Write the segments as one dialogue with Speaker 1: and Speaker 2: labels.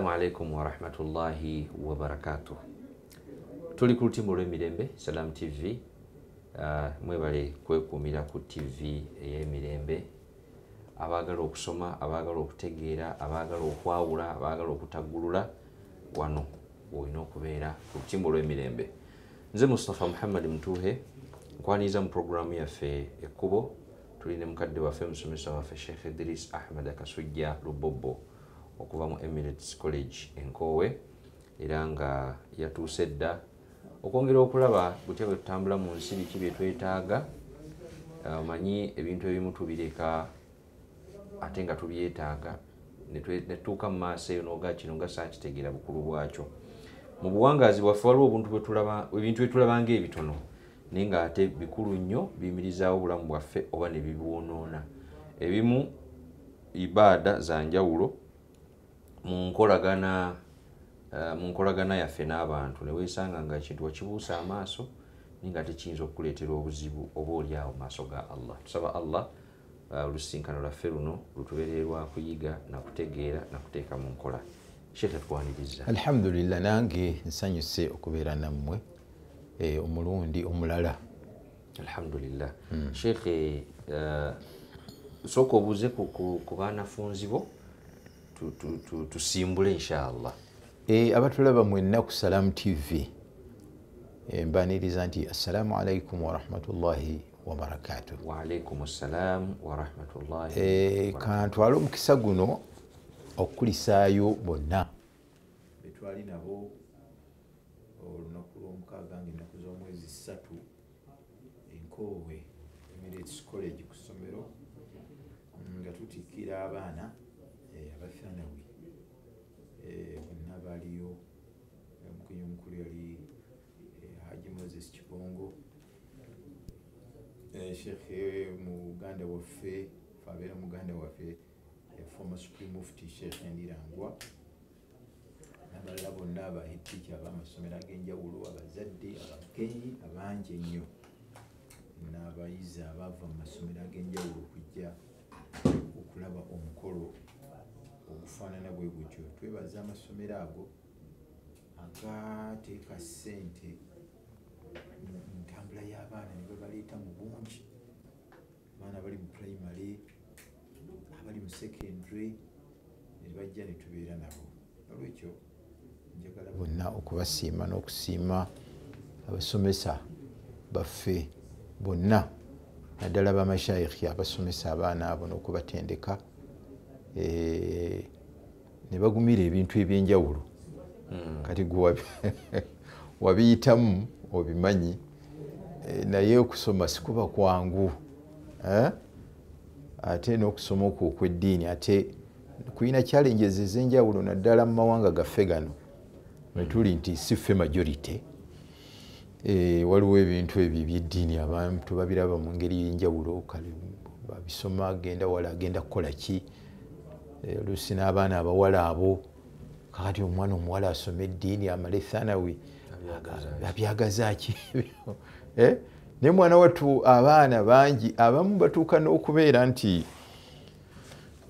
Speaker 1: Assalamu alaikum wa rahmatullahi wa barakatuh. Tuli ku lutimbo lw'emirembe Salam TV. Mwebale kwekuumira ku TV ey'emirembe. Abaagala okusoma, abaagala okutegeera, abaagala okwawula, abaagala okutaggulula wano olina okubeera ku lutimbo lw'emirembe. Nze Mustafa Muhammad Mtuhe nkwaniza mu programu yaffe Ekkubo. Tulina mukadde waffe musomesa waffe Sheikh Idris Ahmed Kasujja Lubobo okuva mu Emirates College Enkowe, era nga yatuuse dda okwongera okulaba butya bwe tutambula mu nsi biki bye twetaaga. Omanyi ebintu ebimu tubireka ate nga tubyetaaga ne tutuuka mu maaso eyo n'oga kino nga saakitegeera bukulu bwakyo. Mu buwangaazi bwaffe waliwo ebintu bye tulaba ng'ebitono naye nga ate bikulu nnyo, biyimirizaawo obulamu bwaffe oba ne bibwonoona. Ebimu ibaada za njawulo mu nkolagana yaffe n'abantu ne weesanga nga ekintu wakibuusa amaaso naye nga tekiyinza okukuleetera obuzibu oba oli awo mu maaso ga Allah. Tusaba Allah olusinkano lwaffe luno lutubeerere lwa kuyiga na kutegeera na kuteeka mu nkola. Sheikh atwaniriza.
Speaker 2: Alhamdulillah, nange nsanyuse okubeera nammwe omulundi omulala.
Speaker 1: Alhamdulillah. Sheikh, sooka obuuze ku baanafunzi bo tusimbule inshallah.
Speaker 2: Abatulaba mwenna ku Salam TV mbaniriza nti assalamu alaikum wa rahmatullahi wa barakatuh.
Speaker 1: Wa alaikum assalam wa rahmatullahi.
Speaker 2: Kantwala omukisa guno okukulisaayo bonna betwali nabo olunaku lw'omukaaga ng'ennaku z'omwezi 3 Enkowe Emirates College ku ssomero nga tutikkira abaana abathanawi bonna baaliyo. Omukunya omukulu yali Haji Moses Kibongo, Sheikh muganda waffe abeera muganda waffe former Supreme Mufti Sheikh Ndirangwa, n'abalala bonna abahitiki ab'amasomero ag'enjawulo, abazadde, abagenyi abangi ennyo n'abayizi abaava mu masomero ag'enjawulo okujja okulaba omukolo ogufaanana bwe gutyo. Twebaza amasomero ago agateeka ssente mu ntambula y'abaana ne baleeta mu bungi. Abaana bali mu primary, abali mu secondary, ne bajja ne tubeera nabo. Olwekyo njagala bonna okubasiima n'okusiima abasomesa baffe bonna, naddala bamashayikhi abasomesa abaana abo n'okubatendeka ne bagumira ebintu eby'enjawulo. Kati gwe wabiyitamu obimanyi, naye okusoma sikuba kwangu. Ate n'okusoma okwo okw'eddiini ate kulina challenges ez'enjawulo, naddala mu mawanga gaffe gano mwe tuli nti si ffe majority. Waliwo ebintu ebyo eby'eddiini abantu babiraba mu ngeri y'enjawulo, kale babisoma agenda wala agenda kukola ki. Oluusi n'abaana abawala abo, kakati omwana omuwala asoma eddiini amale thanawi abyagaza ki? Naye mwana wattu abaana bangi abamu batuuka n'okubeera nti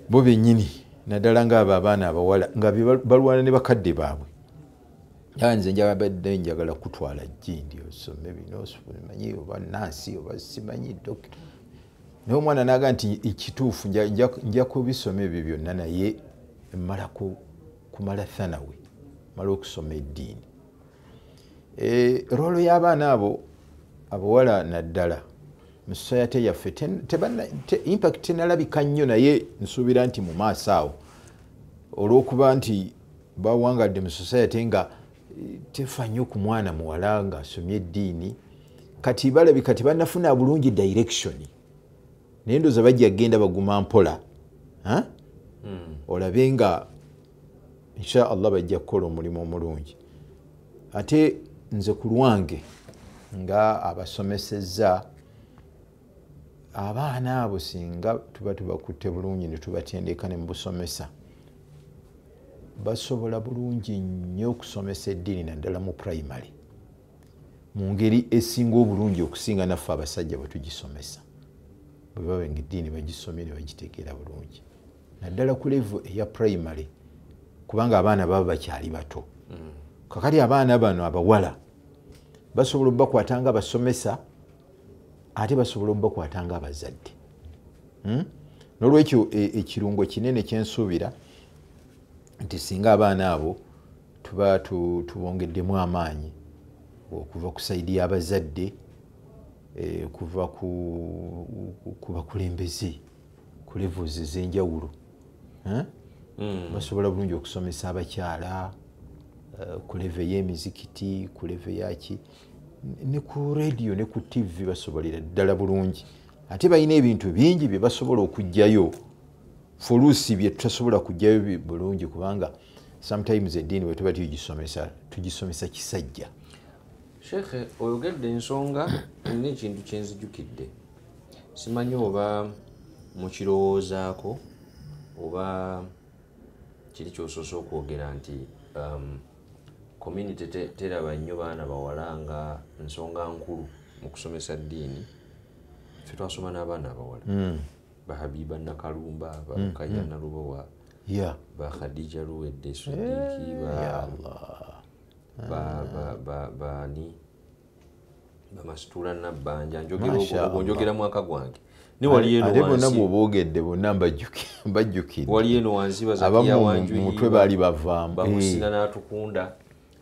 Speaker 2: bo bennyini naddala ng'abo abaana abawala nga balwana ne bakadde baabwe. Nze njabadde njagala kutwala jjindi osome bino manyi oba nansi oba simanyi dokita. Naye omwana n'aga nti ekituufu nja kubisoma ebyo byonna naye mmala kumala thanawi, mala okusoma eddiini. Roolo y'abaana abo abawala naddala mu society yaffe impact tenalabika nnyo, naye nsuubira nti mu maaso awo olw'okuba nti bawangadde mu society nga tefa nnyo ku mwana muwala ng'asomye eddiini, kati balabika tebannafuna bulungi direction. Naye ndowooza bajja kgenda baguma mpola, olabe nga insha Allah bajja kukola omulimu omulungi. Ate nze ku lwange nga abasomesezza abaana abo, singa tuba tubakutte bulungi ne tubatendeka ne mu busomesa, basobola bulungi nnyo okusomesa eddiini naddala mu primary mu ngeri esinga obulungi okusinga naffe abasajja bwe tugisomesa. Bwe baba ng'eddiini bagisomye ne bagitegeera bulungi. Naddala ku level eya primary kubanga abaana baba bakyali bato. Kakati abaana bano abawala basobola obakwata nga abasomesa ate basobola obakwata nga abazadde. N'olwekyo ekirungo kinene kyensuubira nti singa abaana abo tuba tubongeddemu amaanyi okuva ku saidi y'abazadde, kuva ku bakulembeze ku levels ez'enjawulo, basobola bulungi okusomesa abakyala ku leve y'emizikiti, ku leve yaki, ne ku radio ne ku TV basobolera ddala bulungi. Ate balina ebintu bingi bye basobola okuggyayo foluusi bye tutasobola kuggyayo bulungi, kubanga sometimes eddiini bwe tuba tugisomesa kisajja.
Speaker 1: Sheikh, oyogedde ensonga n'ekintu kyenzijukidde. Simanyi oba mukirowoozaako oba kiri kyosoose okwogera nti community teraba nnyo baana bawala nga nsonga nkulu mu kusomesa ddiini. Ffe twasoma n'abaana abawala ba Habiba Nakalumba, ba Rukaya Nalubowa, ba Khadija Luwedde Siddiqi, bani bamasitula Nabbanja, njogera mwaka gwange.
Speaker 2: Ate bonna bw'oboogedde bonna mbajjukidde.
Speaker 1: Wali eno wansi Bazakiya Wanjuyi,
Speaker 2: mutwe baali bavaamu,
Speaker 1: Bamusina n'atukunda.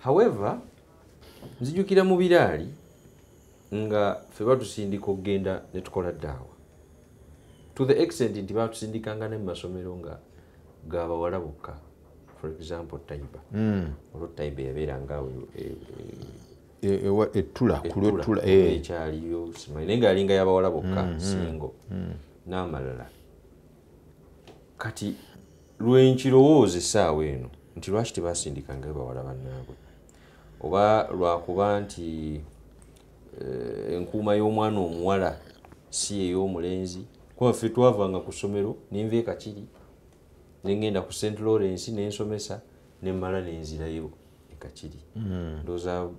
Speaker 1: However, nzijukira mu biraali nga ffe batusindika okugenda ne tukola ddaawa, to the extent nti batusindikanga ne mu masomero nga g'abawala bokka. For example, Taiba. Olwo Taiba yabeeranga
Speaker 2: ettula
Speaker 1: ekyaliyo simanyi naye ng'alinga y'abawala bokka, singo n'amalala. Kati lwenkirowooza essaawa eno nti lwaki tebasindikanga bawala bannaabwe, oba lwakuba nti enkuuma y'omwana omuwala si ey'omulenzi. Kuba ffe twavanga ku ssomero nenva e Kakiri ne ngenda ku St. Lawrence n'ensomesa ne mmala n'enzirayo e Kakiri. Ndowooza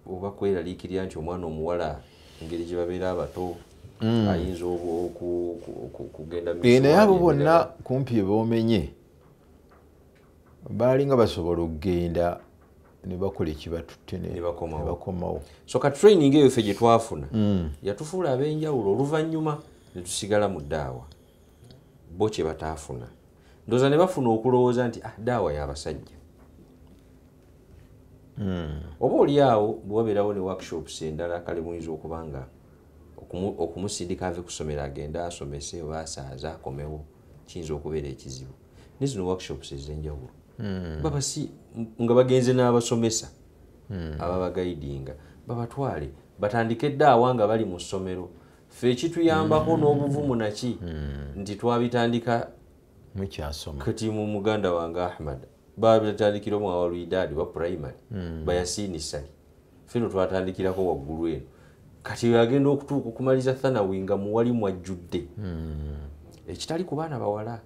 Speaker 1: oba kweraliikirira nti omwana omuwala engeri gye babeera abato ayinza okugenda mu
Speaker 2: naye abo bonna kumpi boomenye baalinga basobola okugenda ne bakola ekibatutte ne bakomawo.
Speaker 1: So ka training eyo ffe gye twafuna yatufuula ab'enjawulo, oluvannyuma ne tusigala mu ddaawa bo kye bataafuna. Ndowooza ne bafuna okulowooza nti ddaawa y'abasajja. Oba oli awo bwe wabeerawo ne workshops endala kale muyinza okuba nga okumusindika ave ku ssomero agenda asomese oba asaaza akomewo, kiyinza okubeera ekizibu. Ne zino workshops ez'enjawulo baba si nga bagenze n'abasomesa ababagayidinga, babatwale batandike ddaawa nga bali mu ssomero. Ffe ekituyambako n'obuvumu naki nti twabitandika
Speaker 2: mukyasoma.
Speaker 1: Kati mu muganda wange Ahmad babitandikira mu awaluidadi wa primary bayasini sali, ffe no twatandikirako waggulu eno. Kati agenda okutuuka okumaliza thanawi nga muwali mwajjudde, ekitali ku baana bawala.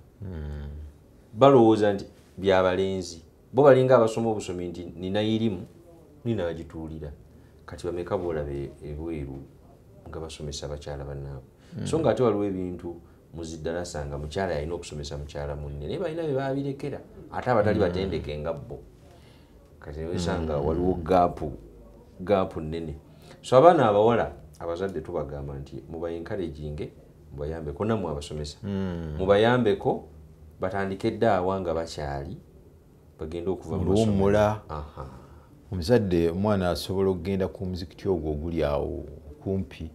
Speaker 1: Balowooza nti byabalenzi, bo balinga abasoma obusomi nti nina irimu ninaagituulira. Kati bameka boolaba ebweru nga basomesa abakyala bannaabwe. So nga ate waliwo ebintu muziddalasa nga mukyala yalina okusomesa mukyala munne naye balina bye baabirekera ate abatali batendeke nga bo. Kati wesanga waliwo gaapu nnene. So abaana abawala abazadde tubagamba nti mubayenkareginge, mubayambeko, nammwe abasomesa mubayambeko batandike eddaawa nga bakyali bagenda okuva mu
Speaker 2: luwummula. Omuzadde omwana asobola okugenda ku muzikiti ogwo oguli awo kumpi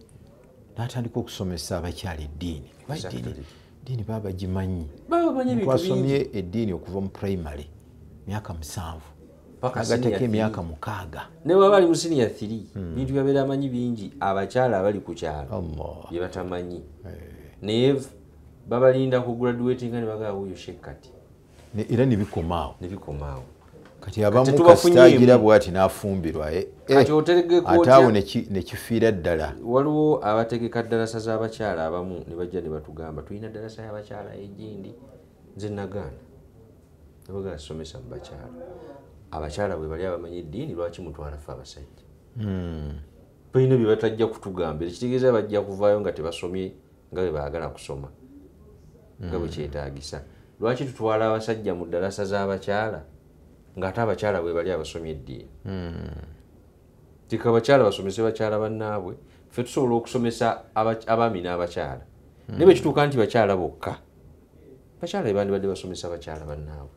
Speaker 2: n'atandika okusomesa abakyala eddiini. Eddiini baba bagimanyi. Twasomye eddiini okuva mu primary myaka 7 agateeka emyaka 6
Speaker 1: ne baba bali mu senior 3 bintu byabeera amanyi bingi abakyala abali ku kyalo bye batamanyi. Naye babalinda ku graduating nga ne bagaba wuyo shekkati
Speaker 2: era ne bikomaawo. Kati abamu kasitagira bw'ati n'afumbirwa ate awo ne kifiira ddala.
Speaker 1: Waliwo abategeka ddalasa z'abakyala abamu ne bajja ne batugamba tulina ddalasa y'abakyala egindi, nze nagaana ne bagala somesa mu bakyala. Abakyala bwe bali abamanyi eddiini lwaki mutwala ffe abasajja? Balina bye batajja kutugambira, ekitegeeza bajja kuvaayo nga tebasomye nga bwe baagala kusoma nga bwe kyetaagisa. lwaki tutwala abasajja mu ddalasa z'abakyala ng'ate abakyala bwe bali abasomye eddiini tika abakyala basomese bakyala bannaabwe ffe tusobola okusomesa abaami n'abakyala naye bwe kituuka nti bakyala bokka bakyala be bandibadde basomesa bakyala bannaabwe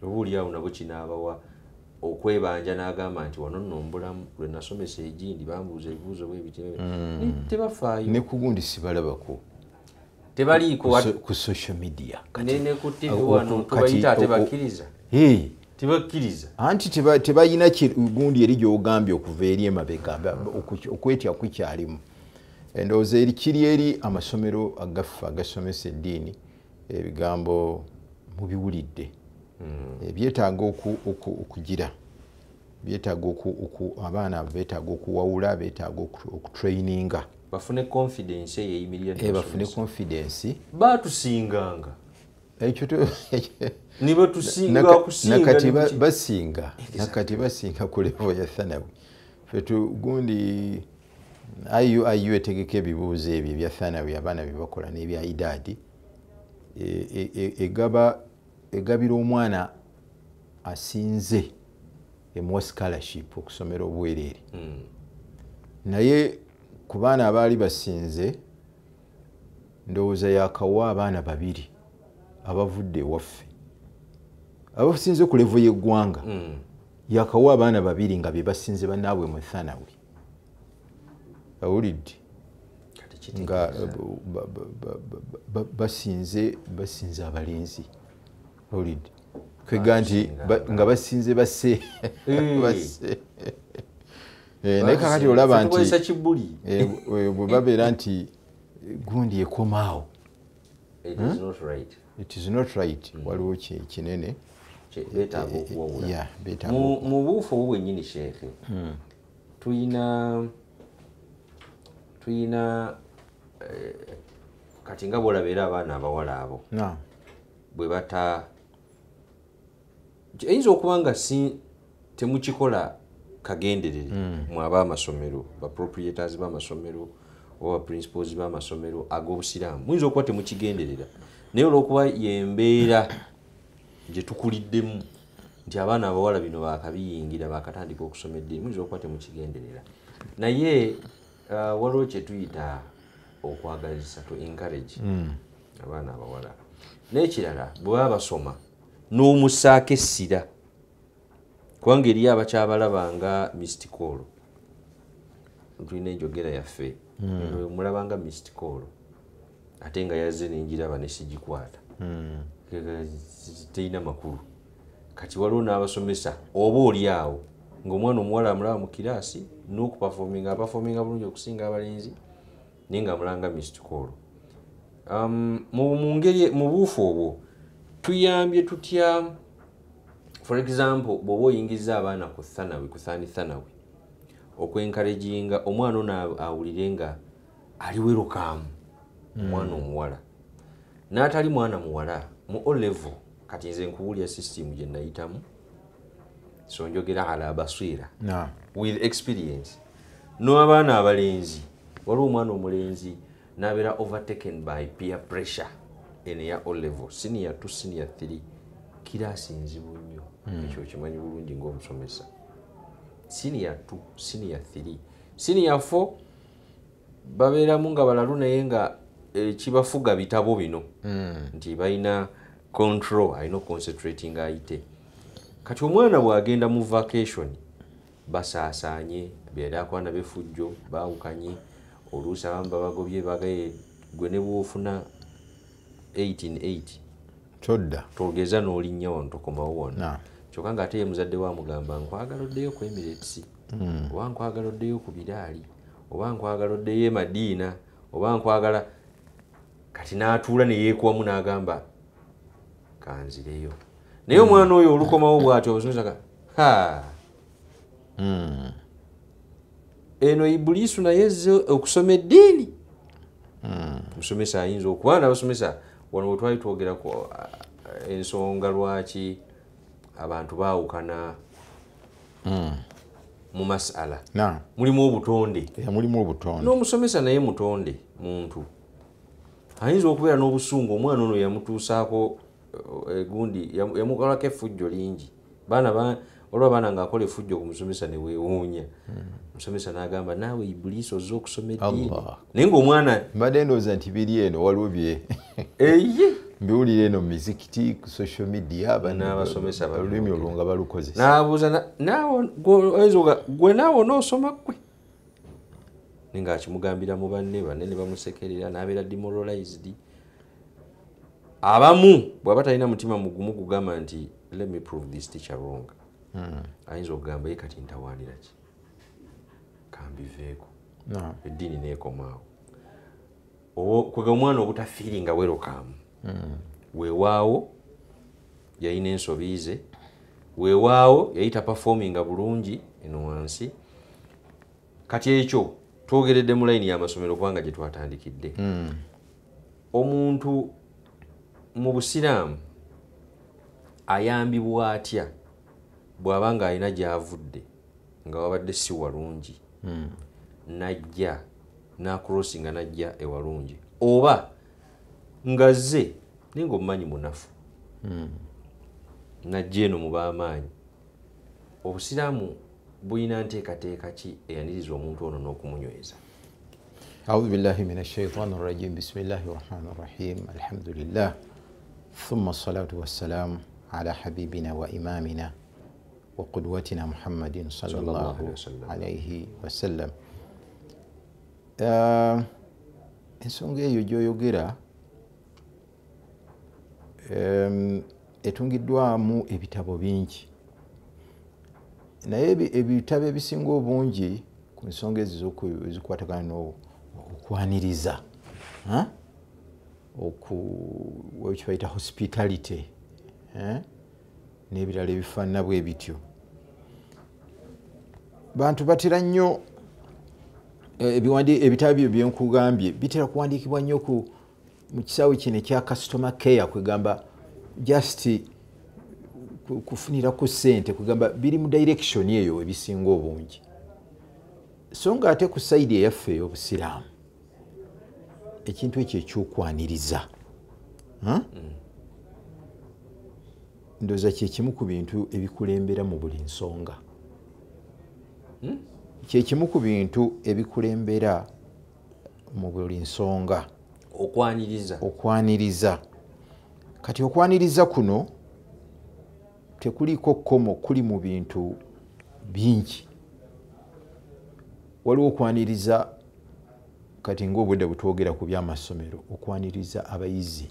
Speaker 1: obuuli awo nabo kinaabawa okwebanja n'agamba nti wano nno mbulamu lwe nasomesa egindi bambuuza ebibuuzo bwebiti tebafaayo
Speaker 2: ne ku gundi sibalabako
Speaker 1: tebaliiko
Speaker 2: ku social media
Speaker 1: ne ku TV wano tubayita ate bakkiriza tebakkiriza
Speaker 2: anti tebayina gundi eri gy'ogambye okuva eri emabega okwetya kukyalimu endowooza kiri eri amasomero agaffe agasomesa eddiini ebigambo mubiwulidde byetaaga okugira byetaaga abaana beetaaga okuwawula beetaaga okutraininga
Speaker 1: bafune confidence eyeyimirira
Speaker 2: bafune confidence
Speaker 1: batusinganga
Speaker 2: ekyo
Speaker 1: nibo tusinga okusinga
Speaker 2: nakati basinga ku level ya thanawi fetu gundi ayu etegeka ebibuuzo ebyo ebya thanawi abaana byebakola n'ebya idadi egabira omwana asinze emuwa scholarship okusomera obwereere naye ku baana abaali basinze ndowooza yakawa abaana babiri abavudde ewaffe abasinze ku levo y'eggwanga yakawa abaana babiri nga be basinze bannaabwe mu thanawi awulidde nga basinze abalenzi awulidde kwega nti nga basinze basse naye kakati olaba nti bwe babeera nti gundi ekomaawo it is not right waliwo kinene
Speaker 1: beetaaga okuwawula mu buufu obwo bwennyini sheekhe tuyina kati nga bwolabeera abaana abawala abo bwe bata eyinza okuba nga temukikola kagenderere mwaba amasomero baproprietors b'amasomero oba principals b'amasomero ag'obusiraamu muyinza okuba temukigenderera naye olw'okuba yembeera gye tukuliddemu nti abaana abawala bino bakabiyingira bakatandika okusoma eddiini muyinza okuba temukigenderera naye waliwo kye tuyita okwagaliza to encourage abaana abawala n'ekirala bwe baba basoma n'omusaako essira kubanga eri abakyabalaba nga mystical tulina enjogera yaffe mulaba nga mystical ate nga yazze nenjiraba nesigikwata teyina makulu kati waliwo n'abasomesa oba oli awo ng'omwana omuwala amulaba mu kiraasi n'okupafominga apafominga bulungi okusinga abalenzi naye nga amulanga mystical mu buufu obwo tuyambye tutya for example bw'oba oyingiza abaana ku thanawi ku thanawi okwenkarejinga omwana ono awulire nga ali welokaamu omwana omuwala n'atali mwana muwala mu O level kati nze nkuwulya system gye nayitamu so njogera ala baswira with experience n'abaana abalenzi waliwo omwana omulenzi n'abeera overtaken by peer pressure ene ya O level senior 2 senior 3 kiraasi nzibu nnyo ekyo kimanyi bulungi ng'omusomesa senior 2 senior 3 senior 4 babeeramu nga balalu naye nga kibafuga bitabo bino nti balina control alina concentrating ayite kati omwana bw'agenda mu vacation basaasaanye beera akwana befujjo baawukanye oluusi abamu babagobye bagaye gwe ne bwofuna 18
Speaker 2: todda
Speaker 1: togeza n'olinnya wano tokomawo wano kyokka nga ate ye muzadde wamugamba nkwagala oddeyo ku Emirates oba nkwagala oddeyo ku Biraali oba nkwagala oddeyo e Madiina oba nkwagala kati n'atuula ne yeekuwamu n'agamba kanzireyo naye omwana oyo olukomawo bw'atyo obusomesa eno Ibuliisu naye ezze okusoma eddiini omusomesa ayinza okuba n'abasomesa wano bwe twali twogera ku ensonga lwaki abantu baawukana mu masala mulimu obutonde
Speaker 2: mulimu obutonde
Speaker 1: n'omusomesa naye mutonde muntu ayinza okubeera n'obusungu omwana ono yamutuusaako gundi yamukolako effujjo lingi olwa abaana ng'akola effujjo ku musomesa ne weewuunya omusomesa n'agamba naawe ibulisi ozze okusoma eddiini naye ng'omwana
Speaker 2: mbadde ndowooza nti biri eno waliwo bye
Speaker 1: eye
Speaker 2: mbiwulira eno mu mizikiti ku social media
Speaker 1: n'abasomesa
Speaker 2: olulimi olwo nga balukozesa
Speaker 1: n'abuuza gwe naawe onoosoma ggwe naye ng'akimugambira mu banne ne bamusekerera n'abeera demoralized. Abamu bw'aba talina mutima mugumu kugamba nti let me prove this teacher wrong ayinza okugamba ye kati ntawaanira ki kambiveeko eddiini neekomaawo kwega omwana obutafiiringa welokaamu weewaawo yalina ensobi ze weewaawo yayita performinga bulungi eno wansi kati ekyo twogeredde mu layini y'amasomero kubanga gye twatandikidde omuntu mu busiraamu ayambibwa atya bw'aba nga alina gy'avudde nga wabadde si walungi najja n'akurosinga najja ewalungi oba nga zze naye ng'omumanyi munafu najja eno mu b'amaanyi obusiraamu bulina nteekateeka ki eyaniriza omuntu ono n'okumunyweza?
Speaker 2: أعوذ بالله من الشيطان الرجيم بسم الله الرحمن الرحيم الحمد لله ثم الصلاة والسلام على حبيبنا وإمامنا وقدوتنا محمد صلى الله عليه وسلم. ensonga eyo gy'oyogera etungiddwamu ebitabo bingi naye ebitabo ebisinga obungi ku nsonga ezo ezikwatagana n'okwaniriza wekibayita hospitality n'ebirala ebifaanana bwe bityo bantu batera nnyo ebitabo byo byenkugambye bitera kuwandiikibwa nnyo mu kisaawe kino ekya customer care kwegamba just kufunirako ssente kugamba biri mu direction eyo ebisinga obungi so nga ate ku sayidi eyaffe ey'obusiraamu ekintu ekyo ekyokwaniriza ndowooza kyekimu ku bintu ebikulembera mu buli nsonga kyekimu ku bintu ebikulembera mu buli nsonga okwaniriza kati okwaniriza kuno tekuliko kkomo kuli mu bintu bingi waliwo okwaniriza kati ng'obudde butwogera ku by'amasomero okwaniriza abayizi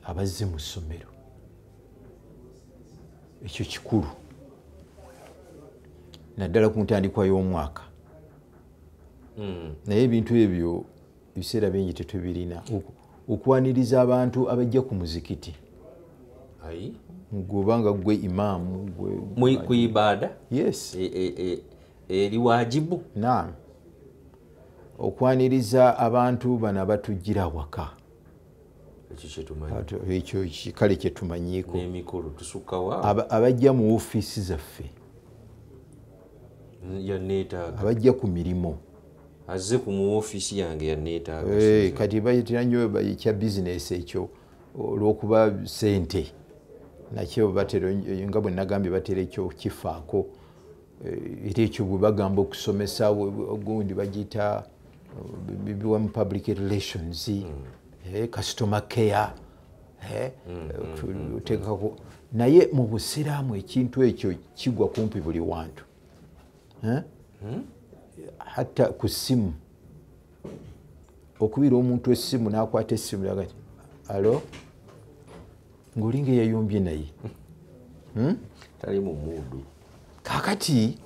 Speaker 2: abazze mu ssomero ekyo kikulu naddala ku ntandikwa y'omwaka naye ebintu ebyo ebiseera bingi tetubirina okwaniriza abantu abajja ku muzikiti gwobanga gwe imaamu
Speaker 1: ku ibaada
Speaker 2: yes
Speaker 1: eri wajibu
Speaker 2: naam okwaniriza abantu bano abatujjira waka ekyo kikale kyetumanyiiko
Speaker 1: n'emikolo tusukkawa
Speaker 2: abajja mu ofiisi zaffe
Speaker 1: yanneetaaga
Speaker 2: abajja ku mirimu
Speaker 1: azze ku mu ofiisi yange yanneetaaga
Speaker 2: kati bayitira nnyo ekya bizinesi ekyo olw'okuba ssente nakyo batera nga bwe nagambye batera ekyo kifaako era ekyo bwe bagamba okusomesa gundi bagiyita bibiwa mu public relations customer care oteekako naye mu busiraamu ekintu ekyo kigwa kumpi buli wantu hatta ku ssimu okubira omuntu essimu n'akwata essimu lagati alo ng'olinga eyayombye naye
Speaker 1: tali mu muudu
Speaker 2: kakati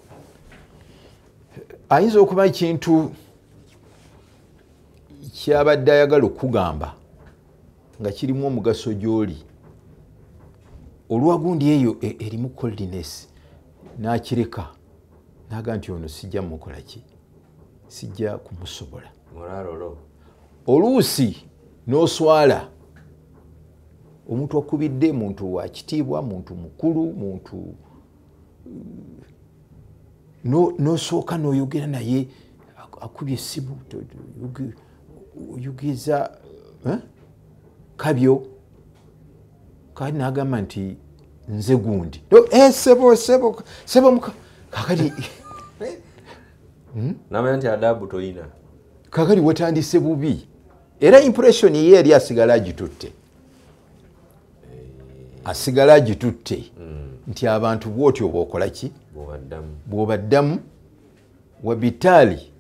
Speaker 2: ayinza okuba ekintu kyabadde ayagala okugamba nga kirimu omugaso gy'oli olwagundi eyo erimu coldness n'akireka naga nti ono sijja mukola ki sijja kumusobola
Speaker 1: moralolo
Speaker 2: oluusi n'oswala omuntu akubidde muntu wa kitiibwa muntu mukulu muntu n'osooka n'oyogera naye akubye essimu oyogeza kabyo kati n'agamba nti nze gundi sebo kakati
Speaker 1: namanya nti adabu toyina
Speaker 2: kakati wetandise bubi era impression ye yali asigala agitutte nti abantu bwotyo bwokola ki bwobaddamu wabitaali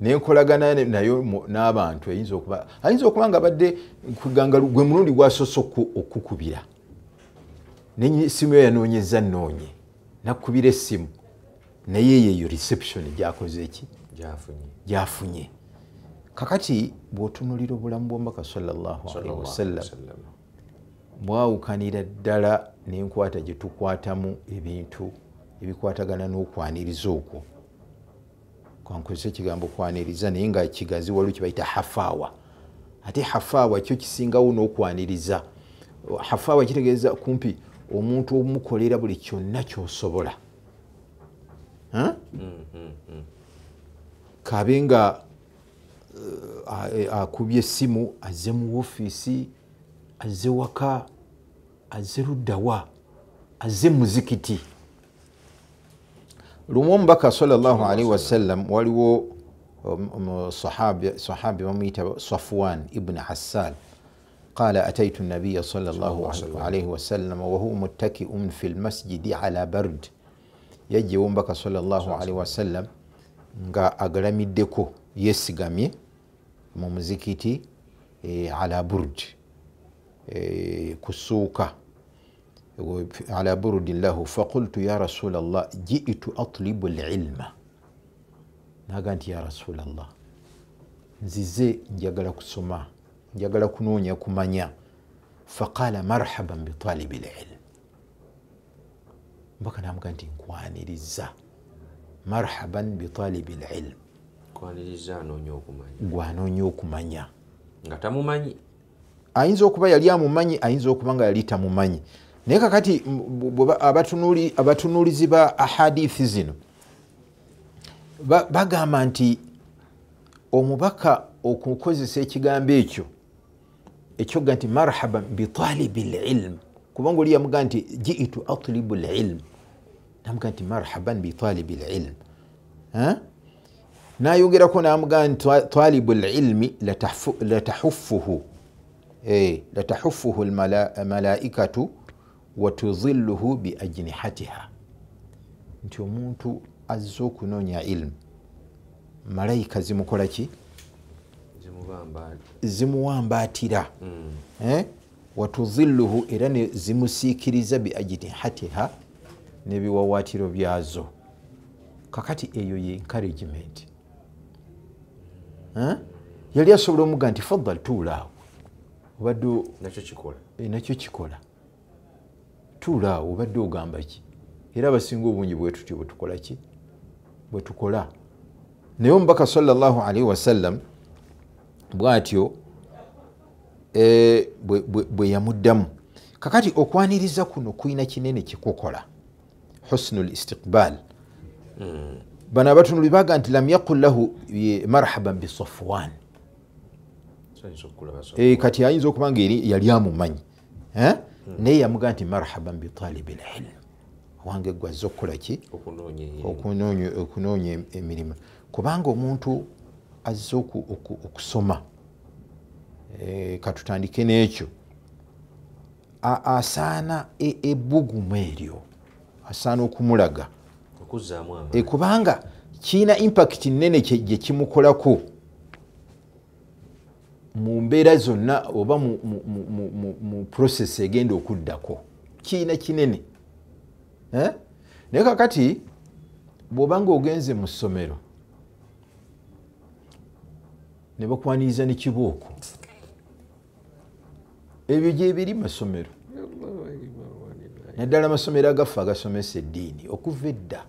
Speaker 2: nenkolagana nayo n'abantu ayinza okuba nga badde kuganga gwe mulundi gwasoose okukubira n'essimu yo yanoonyeza nnoonye nakubira essimu naye yeyo reception gyakoze ki gyafunye kakati bw'otunulira obulamu bw'omubaka sallallahu alaihi wasallam bwawukanira ddala n'enkwata gye tukwatamu ebintu ebikwatagana n'okwaniriza okwo kwankozesa ekigambo kwaniriza naye nga kigazi waliwo kibayita hafaawa ate hafaawa kyo kisingawo n'okwaniriza hafaawa kitegeeza kumpi omuntu omukolera buli kyonna ky'osobola kabe nga akubye essimu azze mu woofiisi azze waka azze luddawa azze muzikiti lumu omubaka sallallahu alaihi wasallam waliwo sahabi bamuyita Safwan ibn Hassan قال أتيت النبي صلى الله عليه وسلم وهو متكئ في المسجد على برد يجي ومبك صلى الله عليه وسلم nga agalamiddeko yesigamye mu muzikiti ala burd kusuuka ala burdin lahu faqultu ya rasul allah ji'tu atlibu alilma naga nti ya rasul allah nzize njagala kusoma njagala kunoonya kumanya faqala marhaban bitalibi alilm mbaka namuga nti nkwaniriza marhaban bitalibi alilm gwanoonya okumanya
Speaker 1: nga tamumanyi
Speaker 2: ayinza okuba yali amumanyi ayinza okuba nga yali tamumanyi naye kakati abatunuulizi ba ahadithi zino bagamba nti omubaka okukozesa ekigambo ekyo ekyoga nti marhaban bitalibi alilm kubanga oli yamuga nti jiitu atlibu alilm namuga nti marhaban bitalibi alilm nayogerako namuga nti talibu alilmi latahuffuhu almalaikatu watuzilluhu biajnihatiha nti omuntu azze okunoonya ilmu malayika zimukola ki zimuwambaatira watuzilluhu era ne zimusiikiriza biajnihatiha n'ebiwawaatiro byazo kakati eyo ye encouragement yali asobola omuga nti faddal tuulaawo obadde nakyo kikola tuulaawo obadde ogamba ki era abasinga obungi bwetutyo bwetukola ki bwetukola naye omubaka sallallahu alaihi wasallam bwatyo bwe yamuddamu kakati okwaniriza kuno kuyina kinene kikukola husnul istiqbal bano abatunuli baga nti lam yaqul lahu marhaban bisafwan kati ayinza okuba nga yali amumanyi naye yamuga nti marhaban bitalibi alilm wange gwazze okukola ki okunoonya emirimu kubanga omuntu azze okusoma katutandike n'ekyo asaana ebbugumu eryo asaana okumulaga kubanga kiina impact nene gye kimukolako mu mbeera zonna oba mu process egenda okuddako kiina kinene naye kakati bw'obanga ogenze mu ssomero ne bakwaniriza ne kibooko ebyo gyebiri masomero naddala amasomero agaffe agasomesa eddiini okuva edda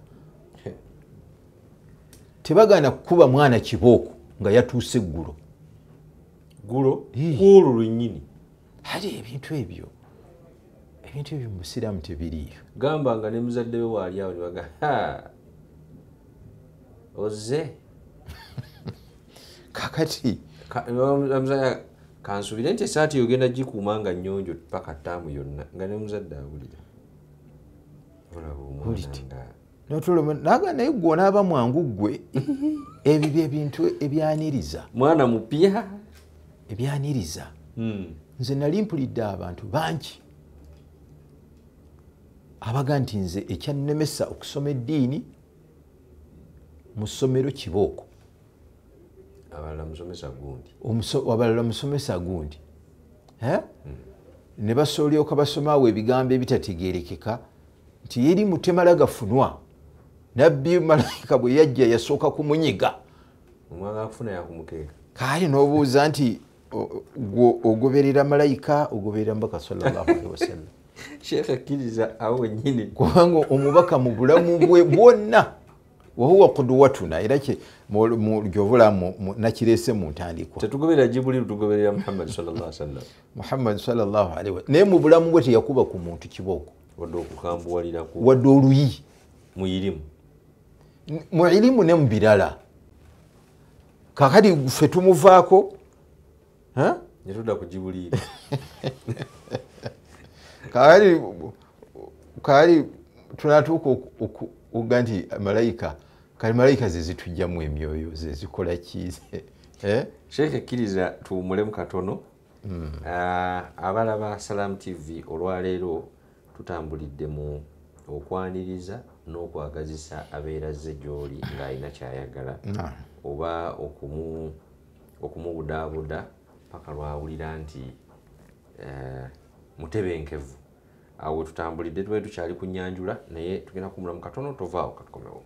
Speaker 2: tebagaana kukuba mwana kibooko nga yatuuse eggulo
Speaker 1: kwolwo lwennyini
Speaker 2: ate ebintu ebyo mu busiraamu tebiriyo
Speaker 1: gamba nga ne muzadde we waali awo nebaga ozze
Speaker 2: kakati
Speaker 1: kansubire nti esaati yogenda gikuuma nga nnyonjo paka ttaamu yonna nga ne muzadde awulira olaba omwana
Speaker 2: naga naye gwe onaaba mwangu ggwe ebyo byebintu ebyaniriza
Speaker 1: mwana mupya
Speaker 2: ebyaniriza nze nali mpulidde abantu bangi abaga nti nze ekyannemesa okusoma eddiini mu ssomero kibooko abalala musomesa gundi ne basolyoka basomaawo ebigambo ebitategeerekeka nti yeri mutemala gafunwa nabbi malayika bwe yajja yasooka kumunyiga kale n'obuuza nti ogoberera malayika ogoberera mbaka sallallahu alaihi wasallam
Speaker 1: Sheikh akkiriza awo wennyini
Speaker 2: kubanga omubaka mu bulamu bwe bwonna wahuwa qudwatuna era gyobulamu nakireese mu ntandikwa
Speaker 1: tetugoberera Jibril tugoberera Muhammad sallallahu alaihi wasallam
Speaker 2: Muhammad sallallahu alaihi wasallam naye mu bulamu bwe teyakuba ku muntu kibooko
Speaker 1: wadde okukambuwaliraku
Speaker 2: wadde oluyi mu ilimu ne mu birala kakati ffe tumuvaako
Speaker 1: netudda ku Jibril
Speaker 2: kaali tunatuuka okuga nti malayika kale malayika ze zitujjamu emyoyo ze zikola kize
Speaker 1: Sheikh ekkiriza tuwumulemu katono abalaba Salam TV olwaleero tutambulidde mu okwaniriza n'okwagazisa abeeraze gy'oli ng'alina kyayagala oba okumubudaabuda paka lwawulira nti mutebenkevu awo tutambulidde tubaye tukyali ku nnyanjula naye tugenda kumulamu katono tovaawo katukomewo